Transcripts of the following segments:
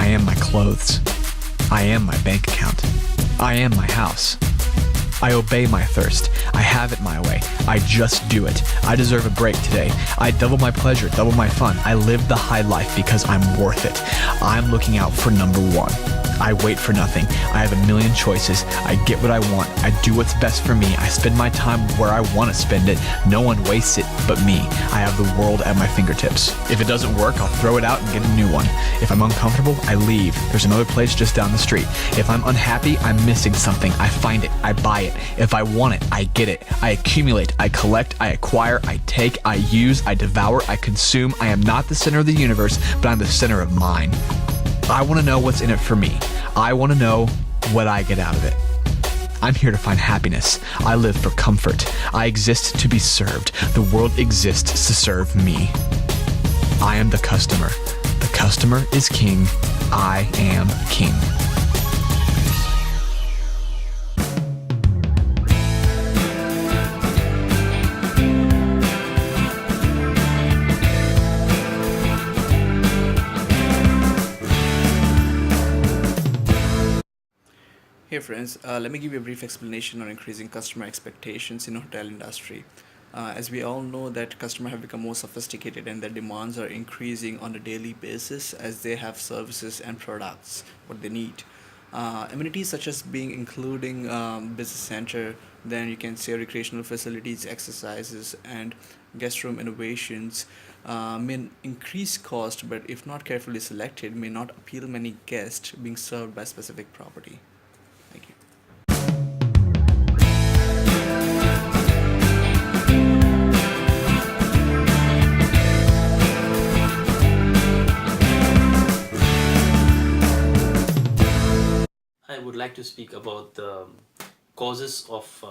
am my clothes. I am my bank account. I am my house. I obey my thirst. I have it my way. I just do it. I deserve a break today. I double my pleasure, double my fun. I live the high life because I'm worth it. I'm looking out for number one. I wait for nothing. I have a million choices. I get what I want. I do what's best for me. I spend my time where I want to spend it. No one wastes it but me. I have the world at my fingertips. If it doesn't work, I'll throw it out and get a new one. If I'm uncomfortable, I leave. There's another place just down the street. If I'm unhappy, I'm missing something. I find it. I buy it. If I want it, I get it. I accumulate. I collect. I acquire. I take. I use. I devour. I consume. I am not the center of the universe, but I'm the center of mine. I want to know what's in it for me. I want to know what I get out of it. I'm here to find happiness. I live for comfort. I exist to be served. The world exists to serve me. I am the customer. The customer is king. I am king. Hey friends, let me give you a brief explanation on increasing customer expectations in hotel industry. As we all know that customers have become more sophisticated and their demands are increasing on a daily basis as they have services and products what they need. Amenities such as being including business center, then you can say recreational facilities, exercises, and guest room innovations may increase cost, but if not carefully selected, may not appeal many guests being served by specific property. Thank you. I would like to speak about the causes of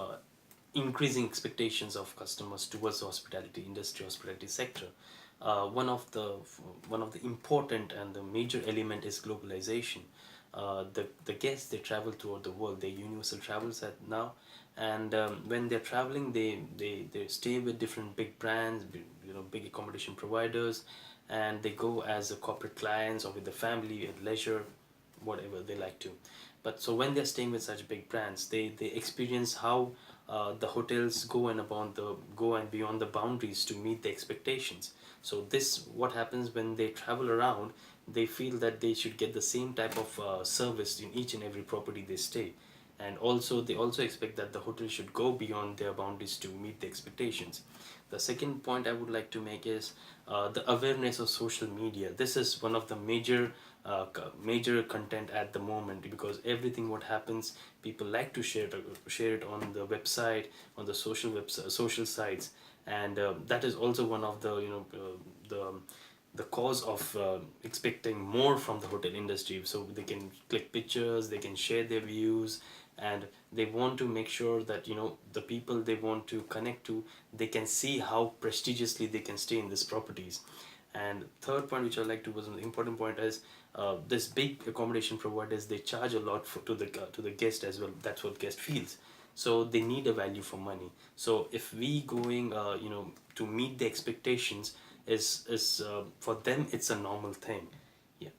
increasing expectations of customers towards the hospitality industry, hospitality sector. One of the important and the major element is globalization. The guests, they travel throughout the world. They're universal travelers at now, and when they're traveling, they stay with different big brands, big accommodation providers, and they go as a corporate clients or with the family at leisure, whatever they like to. But so when they're staying with such big brands, they experience how the hotels go and beyond the boundaries to meet the expectations. So this what happens when they travel around. They feel that they should get the same type of service in each and every property they stay, and also they also expect that the hotel should go beyond their boundaries to meet the expectations. The second point I would like to make is the awareness of social media. This is one of the major content at the moment, because everything what happens, people like to share it on the website, on the social sites, and that is also one of the the cause of expecting more from the hotel industry. So they can click pictures, they can share their views, and they want to make sure that the people they want to connect to, they can see how prestigiously they can stay in these properties. And third point which I like to was an important point is this big accommodation providers, they charge a lot to the guest as well. That's what guest feels. So they need a value for money. So if we going to meet the expectations, is for them it's a normal thing. Yeah,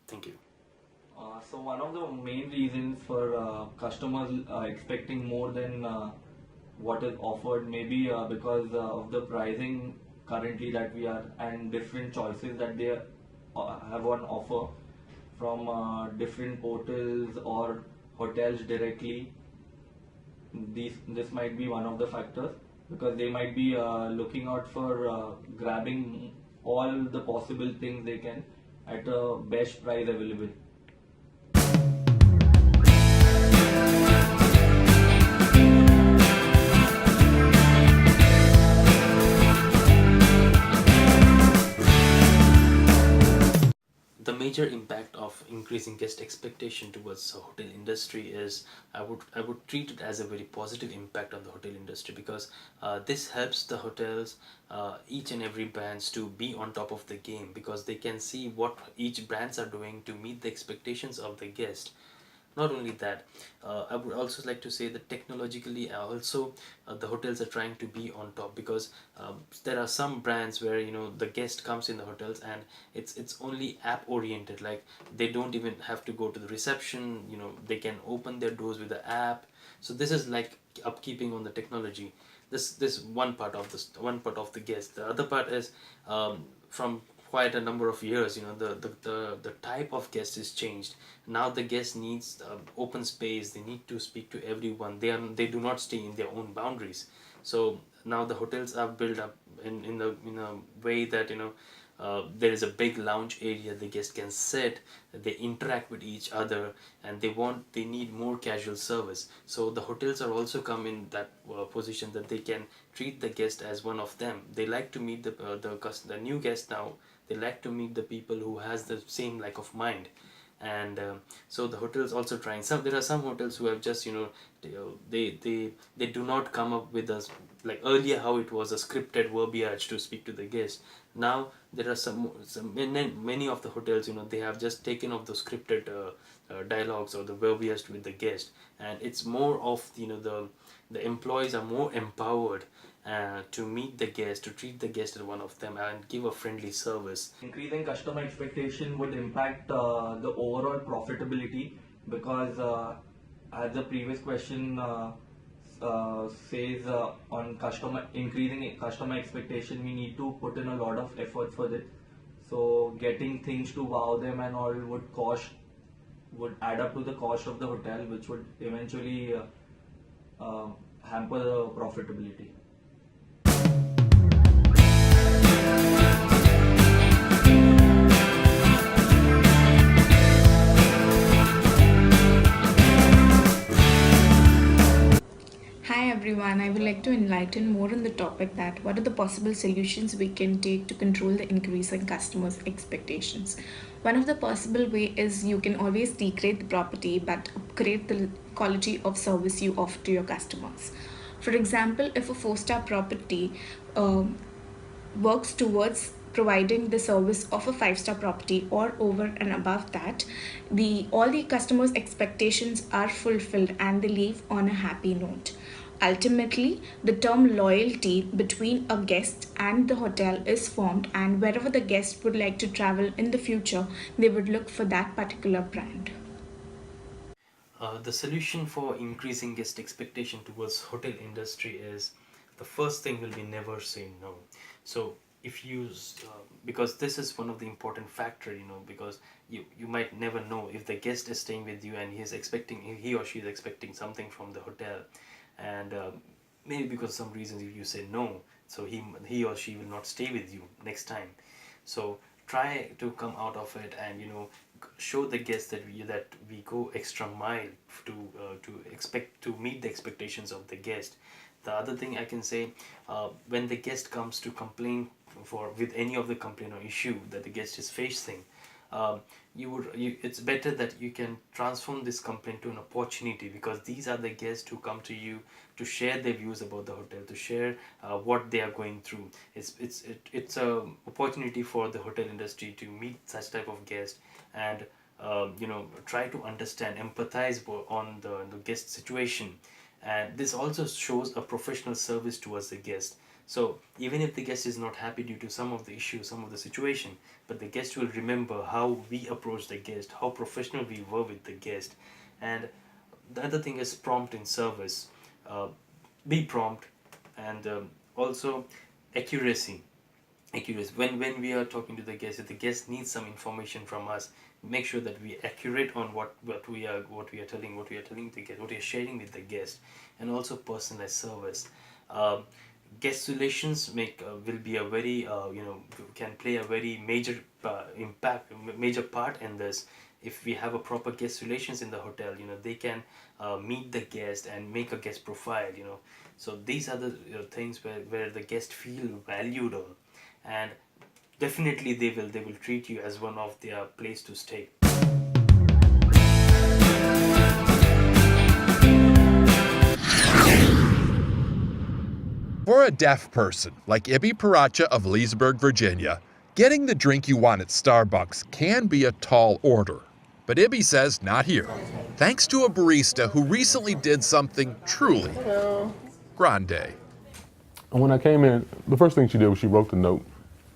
thank you. So one of the main reasons for customers expecting more than what is offered, maybe because of the pricing currently that we are, and different choices that they have on offer from different portals or hotels directly. This might be one of the factors, because they might be looking out for grabbing all the possible things they can at a best price available. The major impact of increasing guest expectation towards the hotel industry is, I would treat it as a very positive impact on the hotel industry, because this helps the hotels, each and every brands to be on top of the game, because they can see what each brands are doing to meet the expectations of the guest. Not only that, I would also like to say that technologically also the hotels are trying to be on top, because there are some brands where the guest comes in the hotels and it's only app oriented, like they don't even have to go to the reception, they can open their doors with the app. So this is like upkeeping on the technology. This one part of the guest. The other part is from quite a number of years, the type of guest is changed. Now the guest needs open space, they need to speak to everyone, they do not stay in their own boundaries. So now the hotels are built up in a way that there is a big lounge area, the guest can sit, they interact with each other, and they need more casual service. So the hotels are also come in that position that they can treat the guest as one of them. They like to meet the new guest now. They like to meet the people who has the same like of mind. And so the hotels also trying some. There are some hotels who have just they do not come up with us like earlier how it was a scripted verbiage to speak to the guest. Now there are some many of the hotels, they have just taken off the scripted dialogues or the verbiage with the guest, and it's more of the employees are more empowered to meet the guest, to treat the guest as one of them, and give a friendly service. Increasing customer expectation would impact the overall profitability, because as the previous question says, on increasing customer expectation, we need to put in a lot of efforts for it. So getting things to wow them and all would add up to the cost of the hotel, which would eventually hamper the profitability. Hi everyone, I would like to enlighten more on the topic that what are the possible solutions we can take to control the increase in customers' expectations. One of the possible way is you can always degrade the property but upgrade the quality of service you offer to your customers. For example, if a 4-star property works towards providing the service of a 5-star property or over and above that, all the customers' expectations are fulfilled and they leave on a happy note. Ultimately, the term loyalty between a guest and the hotel is formed, and wherever the guest would like to travel in the future, they would look for that particular brand. The solution for increasing guest expectation towards hotel industry is, the first thing will be never say no. So if you because this is one of the important factor, because you might never know if the guest is staying with you and he or she is expecting something from the hotel, and maybe because some reasons if you say no, so he or she will not stay with you next time. So try to come out of it and show the guests that we go extra mile to meet the expectations of the guest. The other thing I can say, when the guest comes to complain with any of the complaint or issue that the guest is facing, it's better that you can transform this complaint to an opportunity, because these are the guests who come to you to share their views about the hotel, to share what they are going through. It's a opportunity for the hotel industry to meet such type of guests and try to understand, empathize on the guest situation. And this also shows a professional service towards the guest. So even if the guest is not happy due to some of the issues, some of the situation, but the guest will remember how we approach the guest, how professional we were with the guest. And the other thing is prompt in service. Be prompt, and also accuracy. When we are talking to the guest, if the guest needs some information from us, make sure that we are accurate on what we are telling the guest, what we are sharing with the guest. And also personalized service. Guest relations will be a very can play a very major major part in this. If we have a proper guest relations in the hotel, they can meet the guest and make a guest profile. So these are the things where the guest feel valued on, and definitely they will treat you as one of their place to stay. For a deaf person like Ibby Paracha of Leesburg, Virginia, getting the drink you want at Starbucks can be a tall order. But Ibby says not here, thanks to a barista who recently did something truly grande. And when I came in, the first thing she did was she wrote the note.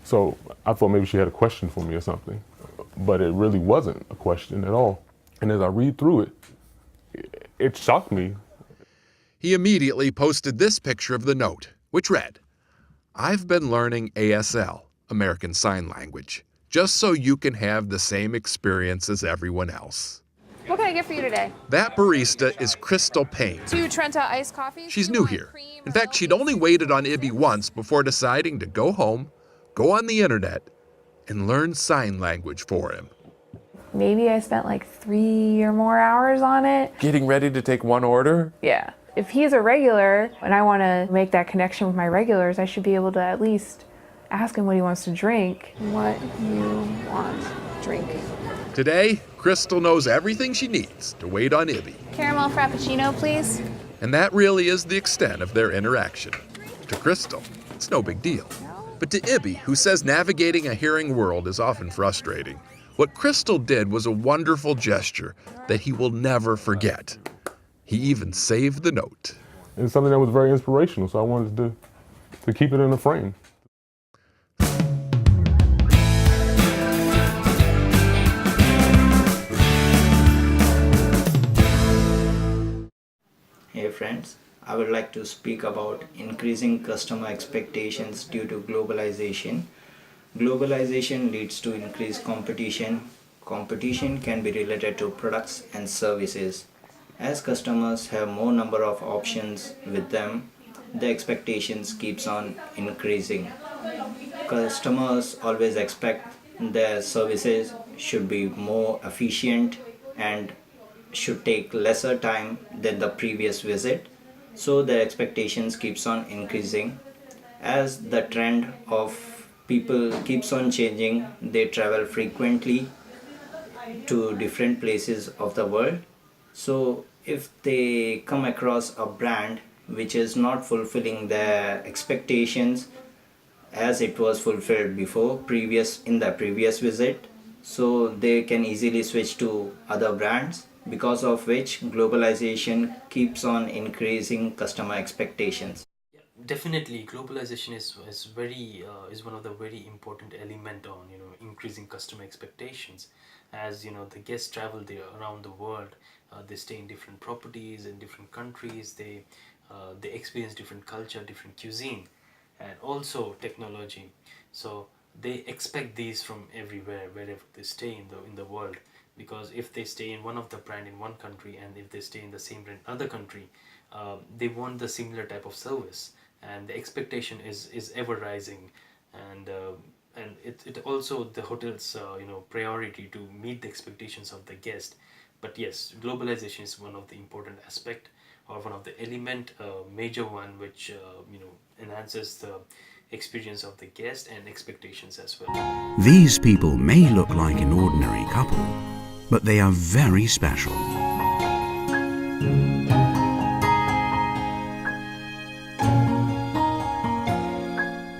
So I thought maybe she had a question for me or something, but it really wasn't a question at all. And as I read through it, it shocked me. He immediately posted this picture of the note, which read, "I've been learning ASL, American Sign Language, just so you can have the same experience as everyone else." What can I get for you today? That barista is Crystal Payne. 2 Trenta iced coffees. She's Do you new want here. cream In or fact, milk? she'd only waited on Ibby once before deciding to go home, go on the internet, and learn sign language for him. Maybe I spent like 3 or more hours on it. Getting ready to take one order? Yeah. If he's a regular and I want to make that connection with my regulars, I should be able to at least ask him what he wants to drink. What you want drinking. Today, Crystal knows everything she needs to wait on Ibby. Caramel frappuccino, please. And that really is the extent of their interaction. To Crystal, it's no big deal. But to Ibby, who says navigating a hearing world is often frustrating, what Crystal did was a wonderful gesture that he will never forget. He even saved the note. It's something that was very inspirational, so I wanted to keep it in a frame. Hey friends, I would like to speak about increasing customer expectations due to globalization. Globalization leads to increased competition. Competition can be related to products and services. As customers have more number of options with them, the expectations keeps on increasing. Customers always expect their services should be more efficient and should take lesser time than the previous visit, so their expectations keeps on increasing. As the trend of people keeps on changing, they travel frequently to different places of the world. So if they come across a brand which is not fulfilling their expectations as it was fulfilled before in the previous visit, so they can easily switch to other brands, because of which globalization keeps on increasing customer expectations. Definitely, globalization is one of the very important element on increasing customer expectations. As the guests travel there around the world, they stay in different properties in different countries. They experience different culture, different cuisine, and also technology. So they expect these from everywhere, wherever they stay in the world. Because if they stay in one of the brand in one country and if they stay in the same brand in other country, they want the similar type of service, and the expectation is ever rising, and it also the hotel's priority to meet the expectations of the guest. But yes, globalization is one of the important aspect, or one of the element, major one, which enhances the experience of the guest and expectations as well. These people may look like an ordinary couple, but they are very special.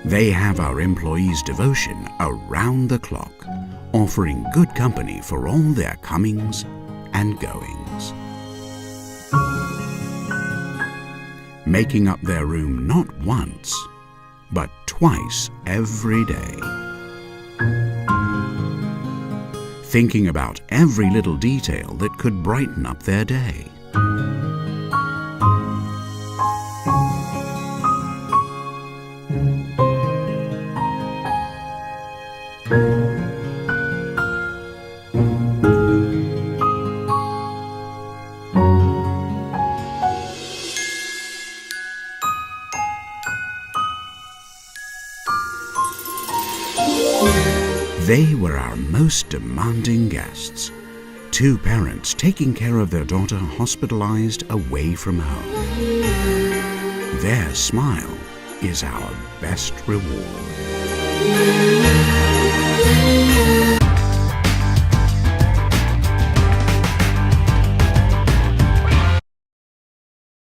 They have our employees' devotion around the clock, offering good company for all their comings and goings. Making up their room not once, but twice every day. Thinking about every little detail that could brighten up their day. They were our most demanding guests. 2 parents taking care of their daughter hospitalized away from home. Their smile is our best reward.